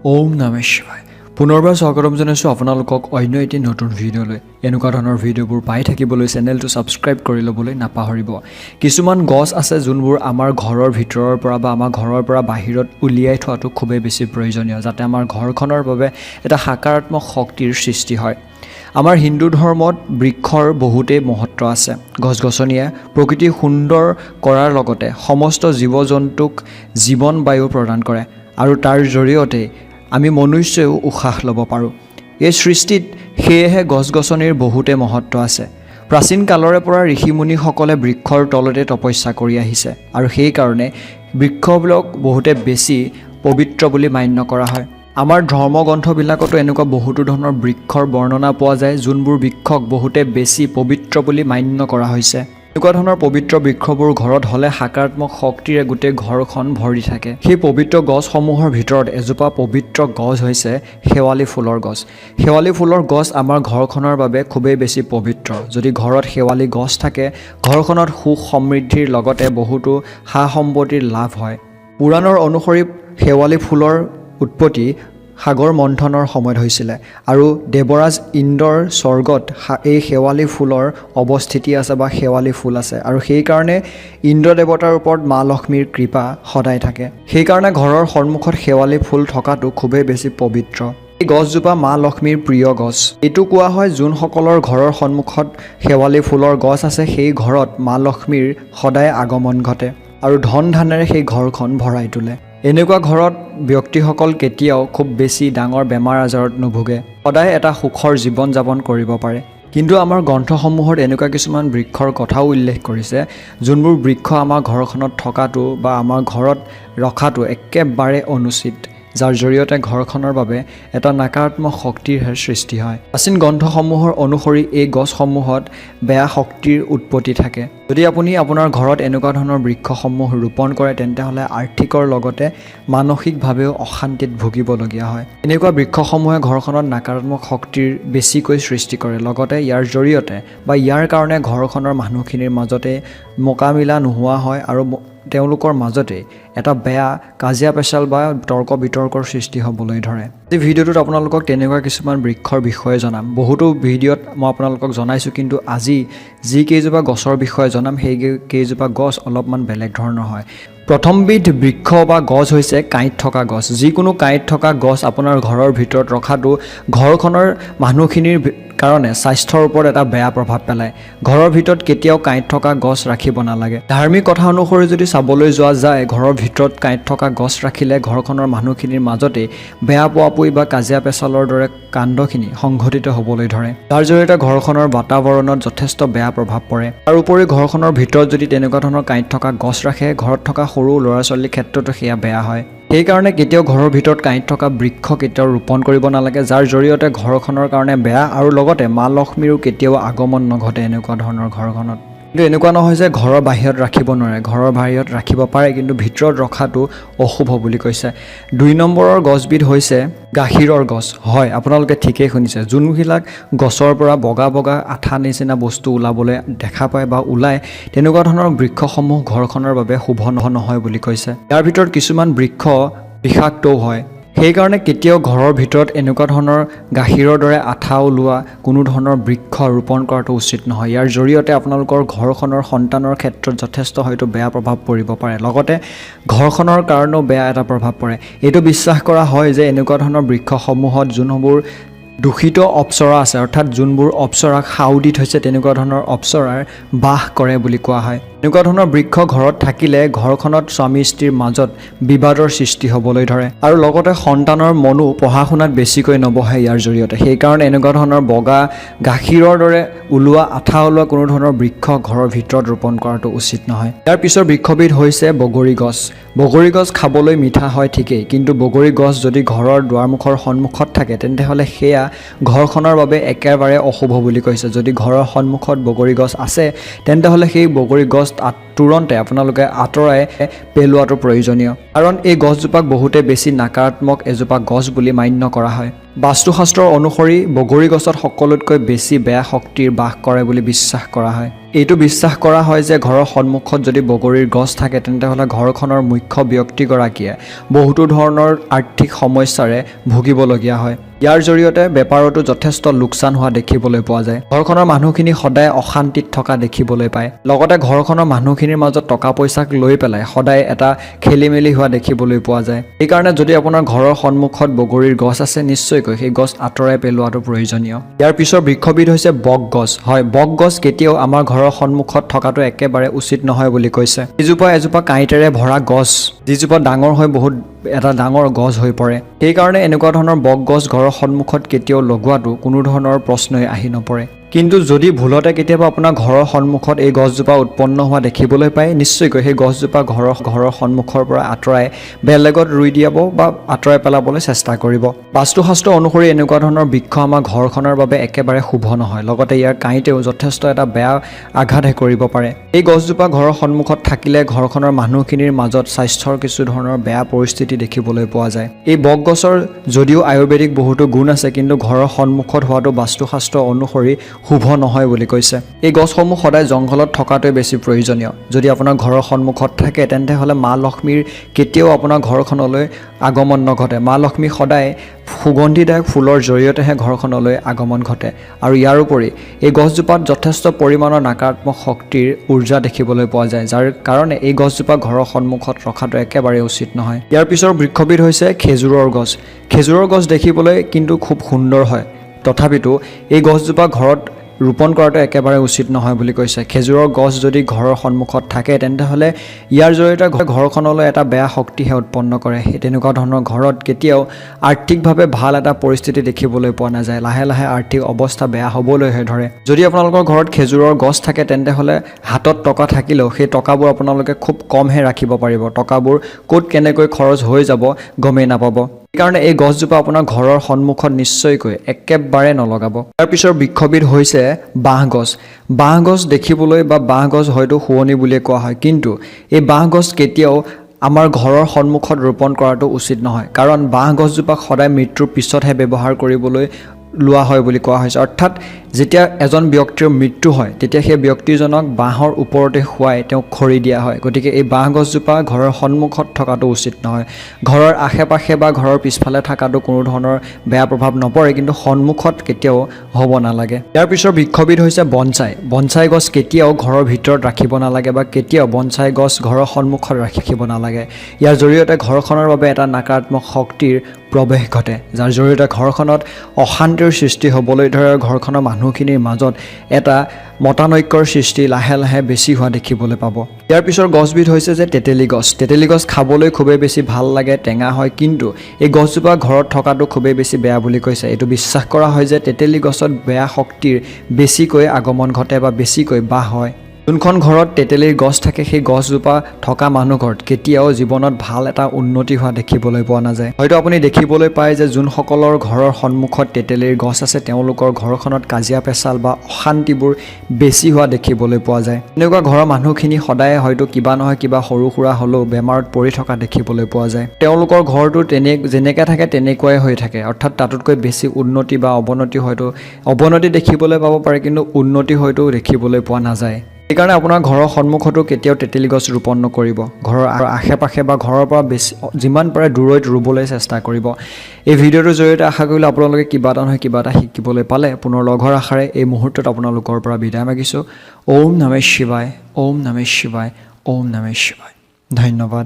ওম নমঃ শিৱায় পুনৰবাৰ স্বাগতম জনাইছোঁ আপোনালোকক অন্য এটি নতুন ভিডিঅ'লৈ এনেকুৱা ধৰণৰ ভিডিঅ'বোৰ পাই থাকিবলৈ চেনেলটো ছাবস্ক্ৰাইব কৰি ল'বলৈ নাপাহৰিব কিছুমান গছ আছে যোনবোৰ আমাৰ ঘৰৰ ভিতৰৰ পৰা বা আমাৰ ঘৰৰ পৰা বাহিৰত উলিয়াই থোৱাটো খুবেই বেছি প্ৰয়োজনীয় যাতে আমাৰ ঘৰখনৰ বাবে এটা সকাৰাত্মক শক্তিৰ সৃষ্টি হয় আমাৰ হিন্দু ধৰ্মত বৃক্ষৰ বহুতেই মহত্ব আছে গছ-গছনিয়ে প্ৰকৃতি সুন্দৰ কৰাৰ লগতে সমস্ত জীৱ-জন্তুক জীৱন বায়ু প্ৰদান কৰে আৰু তাৰ জৰিয়তে আমি মনুষ্যও উশাহ ল'ব পাৰোঁ এই সৃষ্টিত সেয়েহে গছ-গছনিৰ বহুতে মহত্ব আছে প্ৰাচীন কালৰে পৰা ঋষিমুনিসকলে বৃক্ষৰ তলতে তপস্যা কৰি আহিছে আৰু সেই কাৰণে বৃক্ষবিলাক বহুতে বেছি পবিত্ৰ বুলি মান্য কৰা হয় আমাৰ ধৰ্মগ্ৰন্থবিলাকতো এনেকুৱা বহুতো ধৰণৰ বৃক্ষৰ বৰ্ণনা পোৱা যায় যোনবোৰ বৃক্ষক বহুতে বেছি পবিত্ৰ বুলি মান্য কৰা হৈছে এনেকুৱা ধৰণৰ পবিত্ৰ বৃক্ষবোৰ ঘৰত হ'লে সকাৰাত্মক শক্তিৰে গোটেই ঘৰখন ভৰি থাকে সেই পবিত্ৰ গছসমূহৰ ভিতৰত এজোপা পবিত্ৰ গছ হৈছে শেৱালি ফুলৰ গছ শেৱালি ফুলৰ গছ আমাৰ ঘৰখনৰ বাবে খুবেই বেছি পবিত্ৰ যদি ঘৰত শেৱালি গছ থাকে ঘৰখনত সুখ সমৃদ্ধিৰ লগতে বহুতো সা-সম্পত্তিৰ লাভ হয় পুৰাণৰ অনুসৰি শেৱালি ফুলৰ উৎপত্তি সাগৰ মন্থনৰ সময়ত হৈছিলে আৰু দেৱৰাজ ইন্দ্ৰৰ স্বৰ্গত এই শেৱালি ফুলৰ অৱস্থিতি আছে বা শেৱালি ফুল আছে আৰু সেই কাৰণে ইন্দ্ৰ দেৱতাৰ ওপৰত মা লক্ষ্মীৰ কৃপা সদায় থাকে সেই কাৰণে ঘৰৰ সন্মুখত শেৱালি ফুল থকাটো খুবেই বেছি পবিত্ৰ এই গছজোপা মা লক্ষ্মীৰ প্ৰিয় গছ এইটো কোৱা হয় যোনসকলৰ ঘৰৰ সন্মুখত শেৱালি ফুলৰ গছ আছে সেই ঘৰত মা লক্ষ্মীৰ সদায় আগমন ঘটে আৰু ধন ধানেৰে সেই ঘৰখন ভৰাই তোলে এনেকুৱা ঘৰত ব্যক্তিসকল কেতিয়াও খুব বেছি ডাঙৰ বেমাৰ আজাৰত নুভুগে সদায় এটা সুখৰ জীৱন যাপন কৰিব পাৰে কিন্তু আমাৰ গ্ৰন্থসমূহত এনেকুৱা কিছুমান বৃক্ষৰ কথাও উল্লেখ কৰিছে যোনবোৰ বৃক্ষ আমাৰ ঘৰখনত থকাটো বা আমাৰ ঘৰত ৰখাটো একেবাৰে অনুচিত যাৰ জৰিয়তে ঘৰখনৰ বাবে এটা নকাৰাত্মক শক্তিৰ সৃষ্টি হয় প্ৰাচীন গ্ৰন্থসমূহৰ অনুসৰি এই গছসমূহত বেয়া শক্তিৰ উৎপত্তি থাকে যদি আপুনি আপোনাৰ ঘৰত এনেকুৱা ধৰণৰ বৃক্ষসমূহ ৰোপণ কৰে তেন্তে হ'লে আৰ্থিকৰ লগতে মানসিকভাৱেও অশান্তিত ভুগিবলগীয়া হয় এনেকুৱা বৃক্ষসমূহে ঘৰখনত নকাৰাত্মক শক্তিৰ বেছিকৈ সৃষ্টি কৰে লগতে ইয়াৰ জৰিয়তে বা ইয়াৰ কাৰণে ঘৰখনৰ মানুহখিনিৰ মাজতে মোকামিলা নোহোৱা হয় আৰু তেওঁলোকৰ মাজতে এটা বেয়া কাজিয়া পেচাল বা তৰ্ক বিতৰ্কৰ সৃষ্টি হ'বলৈ ধৰে এই ভিডিঅ'টোত আপোনালোকক তেনেকুৱা কিছুমান বৃক্ষৰ বিষয়ে জনাম বহুতো ভিডিঅ'ত মই আপোনালোকক জনাইছোঁ কিন্তু আজি যি কেইজোপা গছৰ বিষয়ে জনাম সেই কেইজোপা গছ অলপমান বেলেগ ধৰণৰ হয় প্ৰথমবিধ বৃক্ষ বা গছ হৈছে কাঁইট থকা গছ যিকোনো কাঁইট থকা গছ আপোনাৰ ঘৰৰ ভিতৰত ৰখাটো ঘৰখনৰ মানুহখিনিৰ কাৰণে স্বাস্থ্যৰ ওপৰত এটা বেয়া প্ৰভাৱ পেলায় ঘৰৰ ভিতৰত কেতিয়াও কাঁইট থকা গছ ৰাখিব নালাগে ধাৰ্মিক কথা অনুসৰি যদি চাবলৈ যোৱা যায় ঘৰৰ ভিতৰত কাঁইট থকা গছ ৰাখিলে ঘৰখনৰ মানুহখিনিৰ মাজতে বেয়া পোৱাপুই বা কাজিয়া পেচালৰ দৰে কাণ্ডখিনি সংঘটিত হ'বলৈ ধৰে তাৰ জৰিয়তে ঘৰখনৰ বাতাবৰণত যথেষ্ট বেয়া প্ৰভাৱ পৰে তাৰ উপৰি ঘৰখনৰ ভিতৰত যদি তেনেকুৱা ধৰণৰ কাঁইট থকা গছ ৰাখে ঘৰত থকা সৰু ল'ৰা-ছোৱালীৰ ক্ষেত্ৰতো সেয়া বেয়া হয় সেইকাৰণে কেতিয়াও ঘৰৰ ভিতৰত কাঁইট থকা বৃক্ষ কেতিয়াও ৰোপণ কৰিব নালাগে যাৰ জৰিয়তে ঘৰখনৰ কাৰণে বেয়া আৰু লগতে মা লক্ষ্মীৰো কেতিয়াও আগমন নঘটে এনেকুৱা ধৰণৰ ঘৰখনত কিন্তু এনেকুৱা নহয় যে ঘৰৰ বাহিৰত ৰাখিব নোৱাৰে ঘৰৰ বাহিৰত ৰাখিব পাৰে কিন্তু ভিতৰত ৰখাটো অশুভ বুলি কৈছে 2 নম্বৰৰ গছবিধ হৈছে গাখীৰৰ গছ হয় আপোনালোকে ঠিকেই শুনিছে যোনবিলাক গছৰ পৰা বগা বগা আঠা নিচিনা বস্তু ওলাবলৈ দেখা পায় বা ওলায় তেনেকুৱা ধৰণৰ বৃক্ষসমূহ ঘৰখনৰ বাবে শুভ নহয় বুলি কৈছে ইয়াৰ ভিতৰত কিছুমান বৃক্ষ বিষাক্তও হয় সেইকাৰণে কেতিয়াও ঘৰৰ ভিতৰত এনেকুৱা ধৰণৰ গাখীৰৰ দৰে আঠা ওলোৱা কোনো ধৰণৰ বৃক্ষ ৰোপণ কৰাটো উচিত নহয় ইয়াৰ জৰিয়তে আপোনালোকৰ ঘৰখনৰ সন্তানৰ ক্ষেত্ৰত যথেষ্ট হয়তো বেয়া প্ৰভাৱ পৰিব পাৰে লগতে ঘৰখনৰ কাৰণেও বেয়া এটা প্ৰভাৱ পৰে এইটো বিশ্বাস কৰা হয় যে এনেকুৱা ধৰণৰ বৃক্ষসমূহত যোনবোৰ দূষিত অপ্সৰা আছে অৰ্থাৎ যোনবোৰ অপ্সৰাক সাও দি থৈছে তেনেকুৱা ধৰণৰ অপ্সৰাৰ বাস কৰে বুলি কোৱা হয় এনেকুৱা ধৰণৰ বৃক্ষ ঘৰত থাকিলে ঘৰখনত স্বামী স্ত্ৰীৰ মাজত বিবাদৰ সৃষ্টি হ'বলৈ ধৰে আৰু লগতে সন্তানৰ মনো পঢ়া শুনাত বেছিকৈ নবহে ইয়াৰ জৰিয়তে সেইকাৰণে এনেকুৱা ধৰণৰ বগা গাখীৰৰ দৰে ওলোৱা আঠা ওলোৱা কোনো ধৰণৰ বৃক্ষ ঘৰৰ ভিতৰত ৰোপণ কৰাটো উচিত নহয় ইয়াৰ পিছৰ বৃক্ষবিধ হৈছে বগৰী গছ খাবলৈ মিঠা হয় ঠিকেই কিন্তু বগৰী গছ যদি ঘৰৰ দুৱাৰমুখৰ সন্মুখত থাকে তেন্তে হ'লে সেয়া ঘৰখনৰ বাবে একেবাৰে অশুভ বুলি কৈছে যদি ঘৰৰ সন্মুখত বগৰী গছ আছে তেন্তে হ'লে সেই বগৰী গছ তুৰন্তে আপোনালোকে আঁতৰাই পেলোৱাটো প্ৰয়োজনীয় কাৰণ এই গছজোপাক বহুতে বেছি নকাৰাত্মক এজোপা গছ বুলি মান্য কৰা হয় বাস্তুশাস্ত্ৰৰ অনুসৰি বগৰী গছত সকলোতকৈ বেছি বেয়া শক্তিৰ বাস কৰে বুলি বিশ্বাস কৰা হয় এইটো বিশ্বাস কৰা হয় যে ঘৰৰ সন্মুখত যদি বগৰীৰ গছ থাকে তেন্তে হ'লে ঘৰখনৰ মুখ্য ব্যক্তিগৰাকীয়ে বহুতো ধৰণৰ আৰ্থিক সমস্যাৰে ভুগিবলগীয়া হয় ইয়াৰ জৰিয়তে বেপাৰতো যথেষ্ট লোকচান হোৱা দেখিবলৈ পোৱা যায় ঘৰখনৰ মানুহখিনি সদায় অশান্তিত থকা দেখিবলৈ পায় লগতে ঘৰখনৰ মানুহখিনিৰ মাজত টকা পইচাক লৈ পেলাই সদায় এটা খেলিমেলি হোৱা দেখিবলৈ পোৱা যায় এই কাৰণে যদি আপোনাৰ ঘৰৰ সন্মুখত বগৰীৰ গছ আছে নিশ্চয়কৈ সেই গছ আঁতৰাই পেলোৱাটো প্ৰয়োজনীয় ইয়াৰ পিছৰ বৃক্ষবিধ হৈছে বক গছ হয় বক গছ কেতিয়াও আমাৰ ঘৰৰ সন্মুখত থকাটো একেবাৰে উচিত নহয় বুলি কৈছে এজোপা কাঁইটেৰে ভৰা গছ যিজোপা ডাঙৰ হৈ বহুত এটা ডাঙৰ গছ হৈ পৰে সেইকাৰণে এনেকুৱা ধৰণৰ বক গছ ঘৰৰ সন্মুখত কেতিয়াও লগোৱাটো কোনো ধৰণৰ প্ৰশ্নই আহি নপৰে কিন্তু যদি ভুলতে কেতিয়াবা আপোনাৰ ঘৰৰ সন্মুখত এই গছজোপা উৎপন্ন হোৱা দেখিবলৈ পায় নিশ্চয়কৈ সেই গছজোপা ঘৰৰ সন্মুখৰ পৰা আঁতৰাই বেলেগত ৰুই দিয়াব বা আঁতৰাই পেলাবলৈ চেষ্টা কৰিব বাস্তুশাস্ত্ৰ অনুসৰি এনেকুৱা ধৰণৰ বৃক্ষ আমাৰ ঘৰখনৰ বাবে একেবাৰে শুভ নহয় লগতে ইয়াৰ কাঁইতেও যথেষ্ট এটা বেয়া আঘাতহে কৰিব পাৰে এই গছজোপা ঘৰৰ সন্মুখত থাকিলে ঘৰখনৰ মানুহখিনিৰ মাজত স্বাস্থ্যৰ কিছু ধৰণৰ বেয়া পৰিস্থিতি দেখিবলৈ পোৱা যায় এই বক গছৰ যদিও আয়ুৰ্বেদিক বহুতো গুণ আছে কিন্তু ঘৰৰ সন্মুখত হোৱাটো বাস্তুশাস্ত্ৰ অনুসৰি শুভ নহয় বুলি কৈছে এই গছসমূহ সদায় জংঘলত থকাটোৱে বেছি প্ৰয়োজনীয় যদি আপোনাৰ ঘৰৰ সন্মুখত থাকে তেন্তে হ'লে মা লক্ষ্মীৰ কেতিয়াও আপোনাৰ ঘৰখনলৈ আগমন নঘটে মা লক্ষ্মী সদায় সুগন্ধিদায়ক ফুলৰ জৰিয়তেহে ঘৰখনলৈ আগমন ঘটে আৰু ইয়াৰ উপৰি এই গছজোপাত যথেষ্ট পৰিমাণৰ নাকাৰাত্মক শক্তিৰ ঊৰ্জা দেখিবলৈ পোৱা যায় যাৰ কাৰণে এই গছজোপা ঘৰৰ সন্মুখত ৰখাটো একেবাৰে উচিত নহয় ইয়াৰ পিছৰ বৃক্ষবিধ হৈছে খেজুৰৰ গছ দেখিবলৈ কিন্তু খুব সুন্দৰ হয় তথাপিতো এই গছজোপা ঘৰত ৰোপণ কৰাটো একেবাৰে উচিত নহয় বুলি কৈছে খেজুৰৰ গছ যদি ঘৰৰ সন্মুখত থাকে তেন্তে হ'লে ইয়াৰ জৰিয়তে ঘৰখনলৈ এটা বেয়া শক্তিহে উৎপন্ন কৰে সেই তেনেকুৱা ধৰণৰ ঘৰত কেতিয়াও আৰ্থিকভাৱে ভাল এটা পৰিস্থিতি দেখিবলৈ পোৱা নাযায় লাহে লাহে আৰ্থিক অৱস্থা বেয়া হ'বলৈহে ধৰে যদি আপোনালোকৰ ঘৰত খেজুৰৰ গছ থাকে তেন্তে হ'লে হাতত টকা থাকিলেও সেই টকাবোৰ আপোনালোকে খুব কমহে ৰাখিব পাৰিব টকাবোৰ ক'ত কেনেকৈ খৰচ হৈ যাব গমেই নাপাব সেইকাৰণে এই গছজোপা আপোনাৰ ঘৰৰ সন্মুখত নিশ্চয়কৈ একেবাৰে নলগাব তাৰ পিছৰ বৃক্ষবিধ হৈছে বাঁহ গছ দেখিবলৈ বা বাঁহ গছ হয়তো শুৱনি বুলিয়ে কোৱা হয় কিন্তু এই বাঁহ গছ কেতিয়াও আমাৰ ঘৰৰ সন্মুখত ৰোপণ কৰাটো উচিত নহয় কাৰণ বাঁহ গছজোপাক সদায় মৃত্যুৰ পিছতহে ব্যৱহাৰ কৰিবলৈ লোৱা হয় বুলি কোৱা হৈছে অৰ্থাৎ যেতিয়া এজন ব্যক্তিৰ মৃত্যু হয় তেতিয়া সেই ব্যক্তিজনক বাঁহৰ ওপৰতে শুৱাই তেওঁক খৰি দিয়া হয় গতিকে এই বাঁহ গছজোপা ঘৰৰ সন্মুখত থকাটো উচিত নহয় ঘৰৰ আশে-পাশে বা ঘৰৰ পিছফালে থকাটো কোনো ধৰণৰ বেয়া প্ৰভাৱ নপৰে কিন্তু সন্মুখত কেতিয়াও হ'ব নালাগে ইয়াৰ পিছৰ বৃক্ষবিধ হৈছে বনচাই গছ কেতিয়াও ঘৰৰ ভিতৰত ৰাখিব নালাগে বা কেতিয়াও বনচাই গছ ঘৰৰ সন্মুখত ৰাখিব নালাগে ইয়াৰ জৰিয়তে ঘৰখনৰ বাবে এটা নাকাৰাত্মক শক্তিৰ প্ৰৱেশ ঘটে যাৰ জৰিয়তে ঘৰখনত অশান্তিৰ সৃষ্টি হ'বলৈ ধৰে ঘৰখনৰ মানুহখিনিৰ মাজত এটা মতানৈক্যৰ সৃষ্টি লাহে লাহে বেছি হোৱা দেখিবলৈ পাব ইয়াৰ পিছৰ গছবিধ হৈছে যে তেতেলী গছ খাবলৈ খুবেই বেছি ভাল লাগে টেঙা হয় কিন্তু এই গছজোপা ঘৰত থকাটো খুবেই বেছি বেয়া বুলি কৈছে এইটো বিশ্বাস কৰা হয় যে তেতেলী গছত বেয়া শক্তিৰ বেছিকৈ আগমন ঘটে বা বেছিকৈ বাস হয় যোনখন ঘৰত তেতেলীৰ গছ থাকে সেই গছজোপা থকা মানুহ ঘৰত কেতিয়াও জীৱনত ভাল এটা উন্নতি হোৱা দেখিবলৈ পোৱা নাযায় হয়তো আপুনি দেখিবলৈ পায় যে যোনসকলৰ ঘৰৰ সন্মুখত তেতেলীৰ গছ আছে তেওঁলোকৰ ঘৰখনত কাজিয়া পেচাল বা অশান্তিবোৰ বেছি হোৱা দেখিবলৈ পোৱা যায় এনেকুৱা ঘৰৰ মানুহখিনি সদায় হয়তো কিবা নহয় কিবা সৰু সুৰা হ'লেও বেমাৰত পৰি থকা দেখিবলৈ পোৱা যায় তেওঁলোকৰ ঘৰটো যেনেকৈ থাকে তেনেকুৱাই হৈ থাকে অৰ্থাৎ তাতোতকৈ বেছি উন্নতি বা অৱনতি দেখিবলৈ পাব পাৰে কিন্তু উন্নতি হয়তো দেখিবলৈ পোৱা নাযায় সেইকাৰণে আপোনাৰ ঘৰৰ সন্মুখতো কেতিয়াও তেতেলী গছ ৰোপণ নকৰিব ঘৰৰ আশে-পাশে বা ঘৰৰ পৰা বেছি যিমান পাৰে দূৰৈত ৰুবলৈ চেষ্টা কৰিব এই ভিডিঅ'টোৰ জৰিয়তে আশা কৰিলোঁ আপোনালোকে কিবা এটা নহয় কিবা এটা শিকিবলৈ পালে পুনৰ লগৰ আশাৰে এই মুহূৰ্তত আপোনালোকৰ পৰা বিদায় মাগিছোঁ ওম নমঃ শিৱায় ধন্যবাদ